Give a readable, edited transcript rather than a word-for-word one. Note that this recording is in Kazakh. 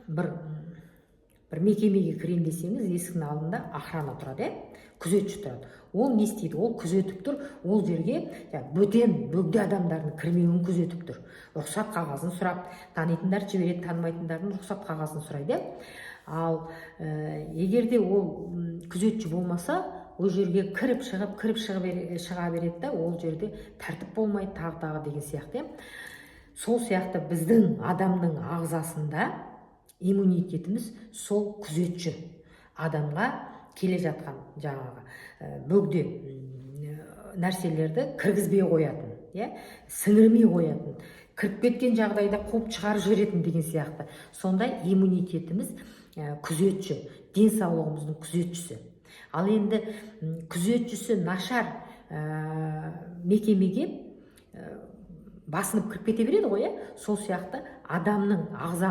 бір мекемеге кірейін десеңіз, есіктің алдында охрана тұрады, күзетші тұрады. Ол не істейді? Ол күзетіп тұр, ол жерге бөтен бөгде адамдардың кірмеуін күзетіп тұр. Рұқсат қағазын сұрап, танитындар жібереді, танымайтындардың рұқсат қағазын сұрайды. Ал егерде ол күзетші болмаса, ол жерге кіріп шыға береді да, ол жерде тәртіп болмайды, тағы деген сияқты. Сол сияқты біздің адамның ағзасында иммунитетіміз сол күзетші адамға келе жатқан жаңағы бөгде нәрселерді кіргізбей қоятын, сіңірмей қоятын, кіріп кеткен жағдайда қуып шығарып жіберетін деген сияқты. Сондай иммунитетіміз күзетші, денсаулығымыздың күзетшісі. Ал енді күзетшісі нашар мекемеге басынып кіріп кете береді ғой, сол сияқты адамның ағза